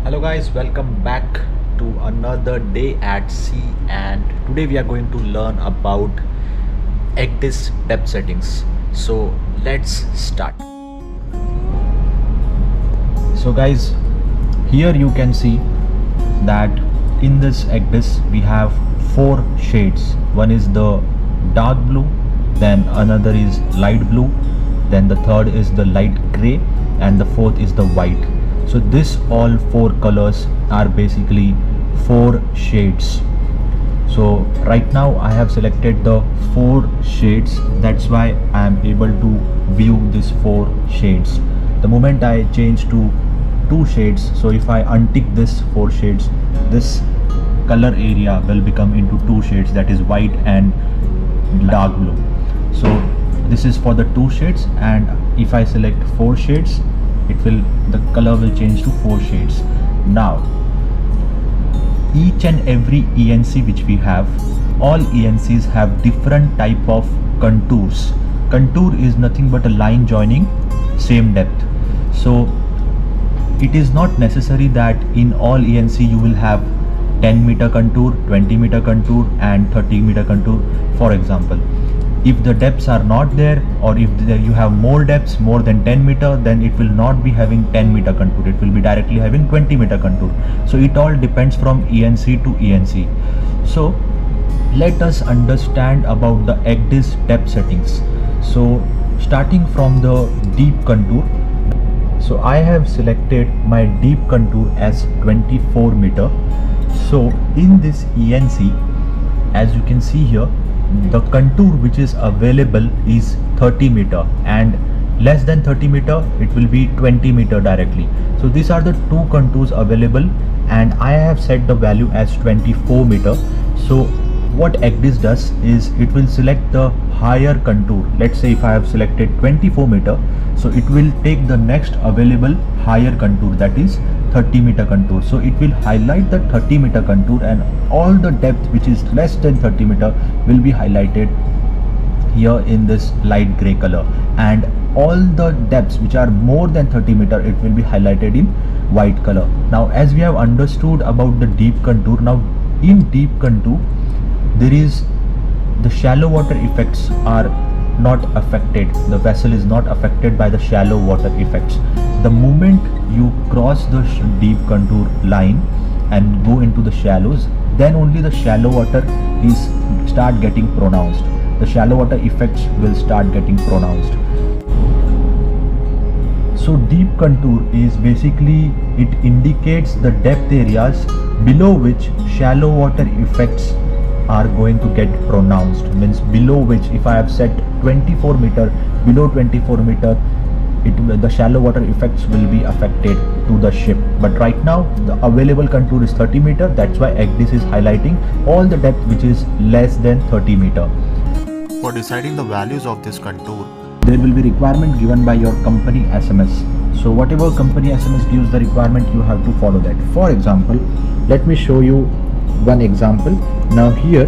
Hello guys, welcome back to another day at sea, and today we are going to learn about ECDIS depth settings. So let's start. So guys, here you can see that in this ECDIS we have four shades. One is the dark blue, then another is light blue, then the third is the light gray, and the fourth is the white. So this all four colors are basically four shades. So right now I have selected the four shades, that's why I am able to view these four shades. The moment I change to two shades, so if I untick this four shades, this color area will become into two shades, that is white and dark blue. So this is for the two shades, and if I select four shades, the color will change to four shades. Now each and every ENC which we have, all ENCs have different type of contours. Contour is nothing but a line joining same depth. So it is not necessary that in all ENC you will have 10 meter contour, 20 meter contour and 30 meter contour. For example, if the depths are not there, or if you have more depths more than 10 meter, then it will not be having 10 meter contour, it will be directly having 20 meter contour. So it all depends from ENC to ENC. So let us understand about the ECDIS depth settings. So starting from the deep contour, so I have selected my deep contour as 24 meter. So in this ENC, as you can see here, the contour which is available is 30 meter, and less than 30 meter it will be 20 meter directly. So these are the two contours available, and I have set the value as 24 meter. So what ECDIS does is it will select the higher contour. Let's say if I have selected 24 meter, so it will take the next available higher contour, that is 30 meter contour. So it will highlight the 30 meter contour, and all the depth which is less than 30 meter will be highlighted here in this light gray color, and all the depths which are more than 30 meter, it will be highlighted in white color. Now as we have understood about the deep contour, now in deep contour there is the shallow water effects are not affected. The vessel is not affected by the shallow water effects. The moment you cross the deep contour line and go into the shallows, then only the shallow water is start getting pronounced. The shallow water effects will start getting pronounced. So deep contour is basically, it indicates the depth areas below which shallow water effects are going to get pronounced. Means below which, if I have set 24 meter, below 24 meter the shallow water effects will be affected to the ship. But right now the available contour is 30 meter, that's why ECDIS is highlighting all the depth which is less than 30 meter. For deciding the values of this contour, there will be requirement given by your company SMS. So whatever company SMS gives the requirement, you have to follow that. For example, let me show you one example. Now here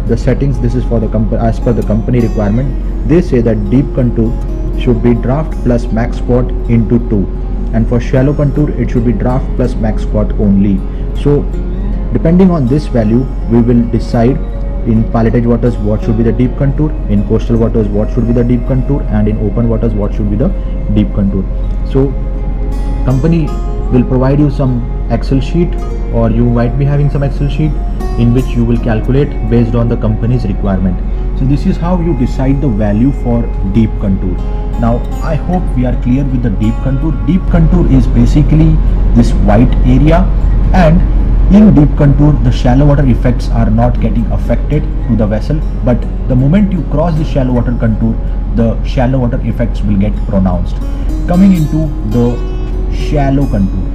the settings, this is for the company, as per the company requirement. They say that deep contour should be draft plus max squat into 2, and for shallow contour it should be draft plus max squat only. So depending on this value, we will decide in pilotage waters what should be the deep contour, in coastal waters what should be the deep contour, and in open waters what should be the deep contour. So company will provide you some Excel sheet, or you might be having some Excel sheet in which you will calculate based on the company's requirement. So this is how you decide the value for deep contour. Now I hope we are clear with the deep contour. Deep contour is basically this white area, and in deep contour the shallow water effects are not getting affected to the vessel, but the moment you cross the shallow water contour, the shallow water effects will get pronounced. Coming into the shallow contour,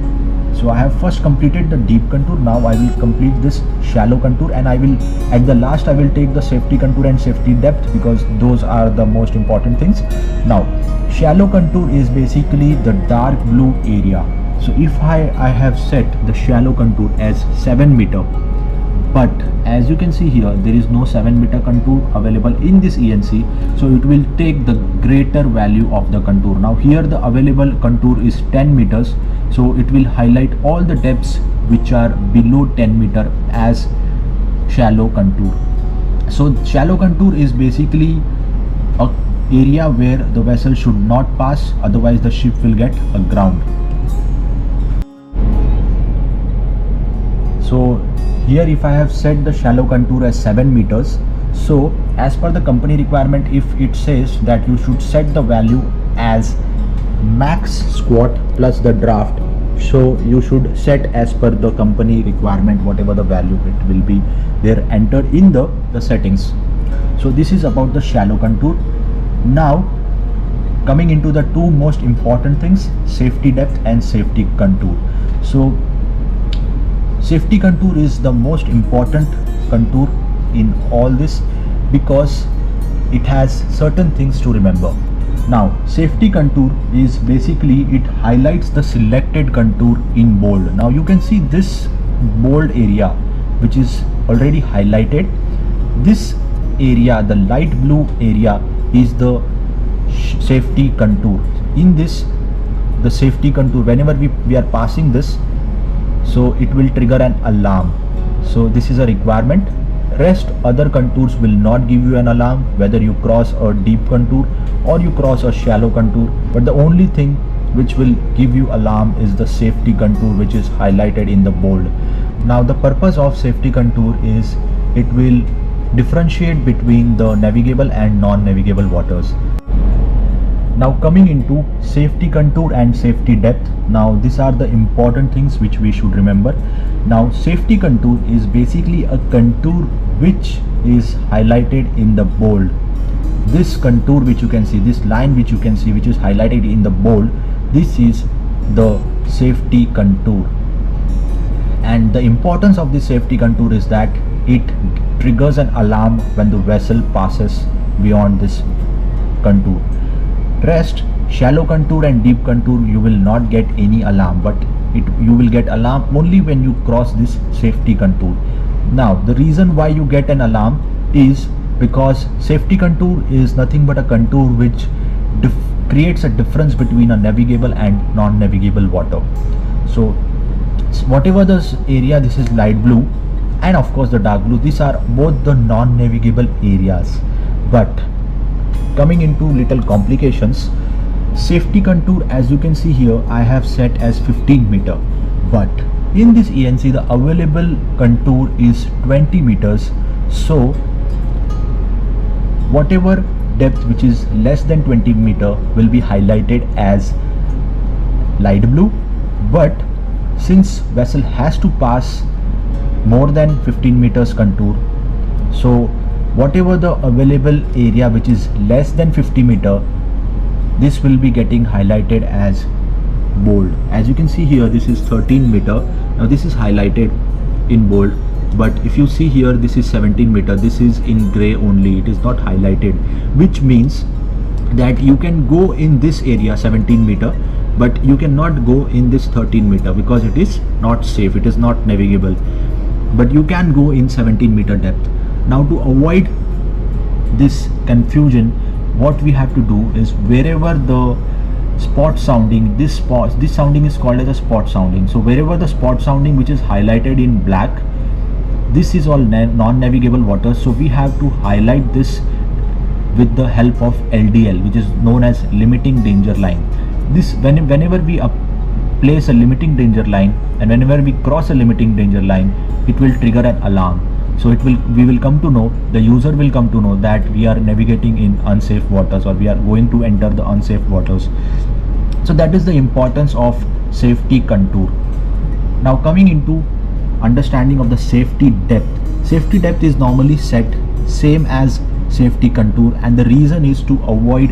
so I have first completed the deep contour. Now I will complete this shallow contour, and I will, at the last I will take the safety contour and safety depth, because those are the most important things. Now shallow contour is basically the dark blue area. So if I have set the shallow contour as 7 meter, but as you can see here, there is no 7-meter contour available in this ENC, so it will take the greater value of the contour. Now here the available contour is 10 meters, so it will highlight all the depths which are below 10 meter as shallow contour. So shallow contour is basically a area where the vessel should not pass, otherwise the ship will get aground. So here if I have set the shallow contour as 7 meters, so as per the company requirement, if it says that you should set the value as max squat plus the draft, so you should set as per the company requirement whatever the value it will be there entered in the settings. So this is about the shallow contour. Now coming into the two most important things, safety depth and safety contour. So safety contour is the most important contour in all this because it has certain things to remember. Now safety contour is basically, it highlights the selected contour in bold. Now you can see this bold area which is already highlighted. This area, the light blue area, is the safety contour. In this, the safety contour, whenever we are passing this, so it will trigger an alarm. So this is a requirement. Rest other contours will not give you an alarm, whether you cross a deep contour or you cross a shallow contour, but the only thing which will give you alarm is the safety contour which is highlighted in the bold. Now the purpose of safety contour is it will differentiate between the navigable and non-navigable waters. Now coming into safety contour and safety depth, now these are the important things which we should remember. Now safety contour is basically a contour which is highlighted in the bold. This contour which you can see, this line which you can see which is highlighted in the bold, this is the safety contour. And the importance of this safety contour is that it triggers an alarm when the vessel passes beyond this contour. Rest, shallow contour and deep contour, you will not get any alarm, but you will get alarm only when you cross this safety contour. Now the reason why you get an alarm is because safety contour is nothing but a contour which creates a difference between a navigable and non-navigable water. So whatever this area, this is light blue and of course the dark blue, these are both the non-navigable areas. But coming into little complications, safety contour, as you can see here, I have set as 15 meter, but in this ENC the available contour is 20 meters. So whatever depth which is less than 20 meter will be highlighted as light blue, but since vessel has to pass more than 15 meters contour, so whatever the available area which is less than 50 meter, this will be getting highlighted as bold. As you can see here, this is 13 meter. Now this is highlighted in bold, but if you see here, this is 17 meter. This is in gray only, it is not highlighted, which means that you can go in this area 17 meter, but you cannot go in this 13 meter because it is not safe, it is not navigable, but you can go in 17 meter depth. Now to avoid this confusion, what we have to do is wherever the spot sounding, this sounding is called as a spot sounding. So wherever the spot sounding which is highlighted in black, this is all non-navigable water. So we have to highlight this with the help of LDL, which is known as limiting danger line. This whenever we place a limiting danger line and whenever we cross a limiting danger line, it will trigger an alarm. So we will come to know, the user will come to know that we are navigating in unsafe waters or we are going to enter the unsafe waters. So that is the importance of safety contour. Now coming into understanding of the safety depth. Safety depth is normally set same as safety contour, and the reason is to avoid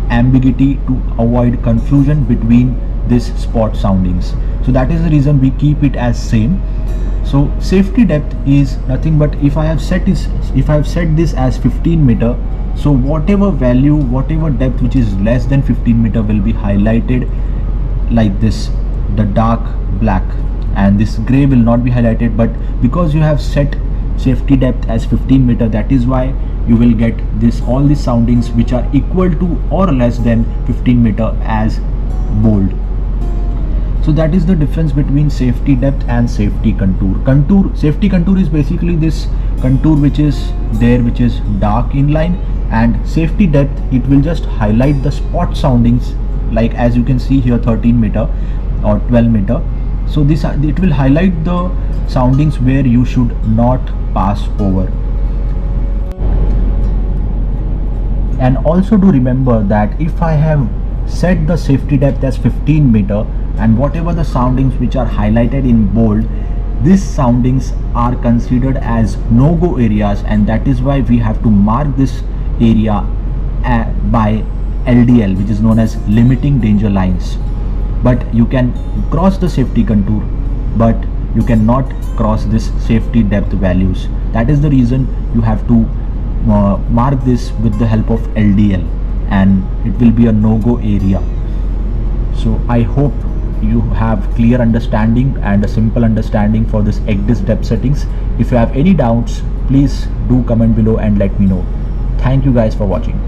ambiguity, to avoid confusion between these spot soundings. So that is the reason we keep it as same. So safety depth is nothing but, if I have set this as 15 meter, so whatever value, whatever depth which is less than 15 meter will be highlighted like this, the dark black. and this gray will not be highlighted, but because you have set safety depth as 15 meter, that is why you will get this all these soundings which are equal to or less than 15 meter as bold. So that is the difference between safety depth and safety contour. Safety contour is basically this contour which is there, which is dark in line, and safety depth, it will just highlight the spot soundings, like as you can see here 13 meter or 12 meter. So this it will highlight the soundings where you should not pass over. And also do remember that if I have set the safety depth as 15 meter, and whatever the soundings which are highlighted in bold, these soundings are considered as no-go areas, and that is why we have to mark this area by LDL, which is known as limiting danger lines. But you can cross the safety contour, but you cannot cross this safety depth values. That is the reason you have to mark this with the help of LDL, and it will be a no-go area. So I hope you have clear understanding and a simple understanding for this ECDIS depth settings. If you have any doubts, please do comment below and let me know. Thank you guys for watching.